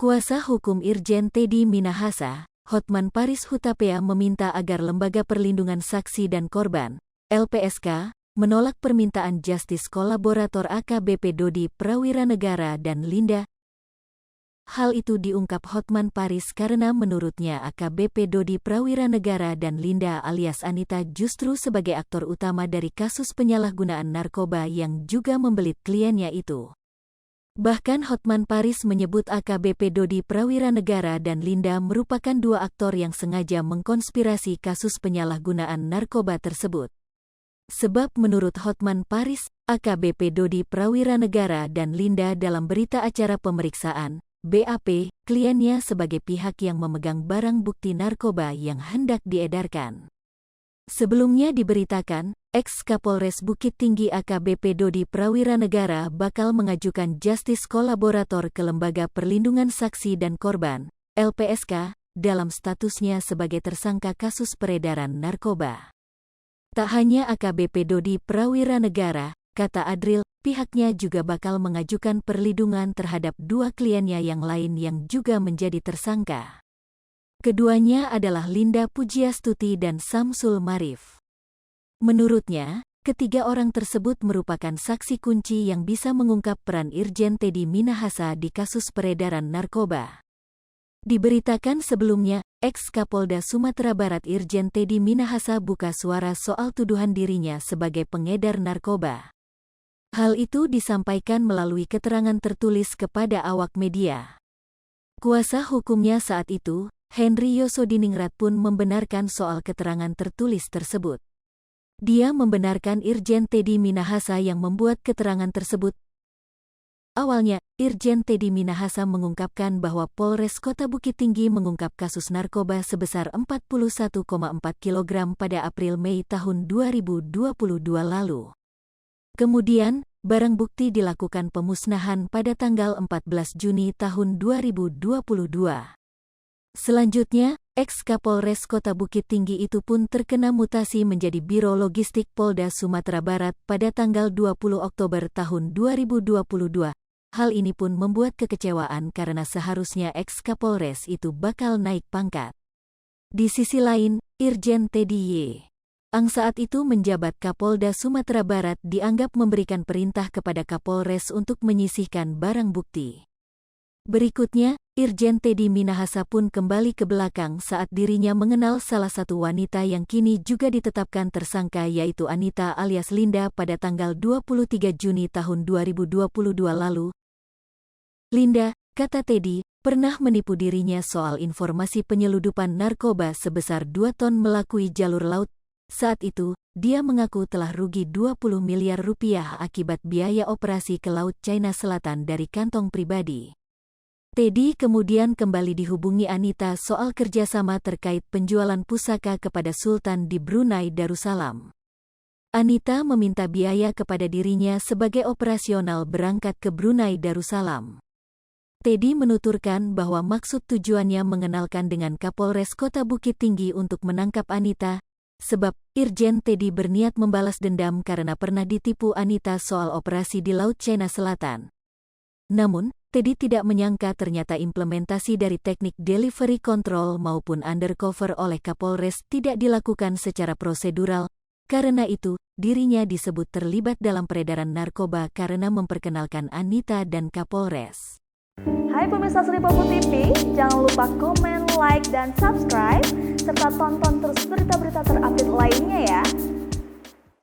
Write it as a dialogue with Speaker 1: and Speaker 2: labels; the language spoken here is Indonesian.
Speaker 1: Kuasa hukum Irjen Teddy Minahasa, Hotman Paris Hutapea meminta agar Lembaga Perlindungan Saksi dan Korban, LPSK, menolak permintaan Justice Kolaborator AKBP Dodi Prawiranegara dan Linda. Hal itu diungkap Hotman Paris karena menurutnya AKBP Dodi Prawiranegara dan Linda alias Anita justru sebagai aktor utama dari kasus penyalahgunaan narkoba yang juga membelit kliennya itu. Bahkan Hotman Paris menyebut AKBP Dodi Prawiranegara dan Linda merupakan dua aktor yang sengaja mengkonspirasi kasus penyalahgunaan narkoba tersebut. Sebab menurut Hotman Paris, AKBP Dodi Prawiranegara dan Linda dalam berita acara pemeriksaan, BAP, kliennya sebagai pihak yang memegang barang bukti narkoba yang hendak diedarkan. Sebelumnya diberitakan, ex-Kapolres Bukit Tinggi AKBP Dodi Prawiranegara bakal mengajukan Justice Kolaborator ke Lembaga Perlindungan Saksi dan Korban, LPSK, dalam statusnya sebagai tersangka kasus peredaran narkoba. Tak hanya AKBP Dodi Prawiranegara, kata Adril, pihaknya juga bakal mengajukan perlindungan terhadap dua kliennya yang lain yang juga menjadi tersangka. Keduanya adalah Linda Pujiastuti dan Samsul Marif. Menurutnya, ketiga orang tersebut merupakan saksi kunci yang bisa mengungkap peran Irjen Teddy Minahasa di kasus peredaran narkoba. Diberitakan sebelumnya, ex-Kapolda Sumatera Barat Irjen Teddy Minahasa buka suara soal tuduhan dirinya sebagai pengedar narkoba. Hal itu disampaikan melalui keterangan tertulis kepada awak media. Kuasa hukumnya saat itu, Henry Yosodiningrat pun membenarkan soal keterangan tertulis tersebut. Dia membenarkan Irjen Teddy Minahasa yang membuat keterangan tersebut. Awalnya, Irjen Teddy Minahasa mengungkapkan bahwa Polres Kota Bukit Tinggi mengungkap kasus narkoba sebesar 41,4 kg pada April-Mei tahun 2022 lalu. Kemudian, barang bukti dilakukan pemusnahan pada tanggal 14 Juni tahun 2022. Selanjutnya, ex-Kapolres Kota Bukit Tinggi itu pun terkena mutasi menjadi Biro Logistik Polda Sumatera Barat pada tanggal 20 Oktober tahun 2022. Hal ini pun membuat kekecewaan karena seharusnya ex-Kapolres itu bakal naik pangkat. Di sisi lain, Irjen Teddy Y. Ang saat itu menjabat Kapolda Sumatera Barat dianggap memberikan perintah kepada Kapolres untuk menyisihkan barang bukti. Berikutnya, Irjen Teddy Minahasa pun kembali ke belakang saat dirinya mengenal salah satu wanita yang kini juga ditetapkan tersangka yaitu Anita alias Linda pada tanggal 23 Juni tahun 2022 lalu. Linda, kata Teddy, pernah menipu dirinya soal informasi penyeludupan narkoba sebesar 2 ton melalui jalur laut. Saat itu, dia mengaku telah rugi 20 miliar rupiah akibat biaya operasi ke Laut China Selatan dari kantong pribadi. Teddy kemudian kembali dihubungi Anita soal kerjasama terkait penjualan pusaka kepada Sultan di Brunei Darussalam. Anita meminta biaya kepada dirinya sebagai operasional berangkat ke Brunei Darussalam. Teddy menuturkan bahwa maksud tujuannya mengenalkan dengan Kapolres Kota Bukit Tinggi untuk menangkap Anita, sebab Irjen Teddy berniat membalas dendam karena pernah ditipu Anita soal operasi di Laut China Selatan. Namun, Teddy tidak menyangka ternyata implementasi dari teknik delivery control maupun undercover oleh Kapolres tidak dilakukan secara prosedural. Karena itu, dirinya disebut terlibat dalam peredaran narkoba karena memperkenalkan Anita dan Kapolres.
Speaker 2: Hai pemirsa Sri Popo TV, jangan lupa komen, like, dan subscribe, serta tonton terus berita-berita terupdate lainnya ya.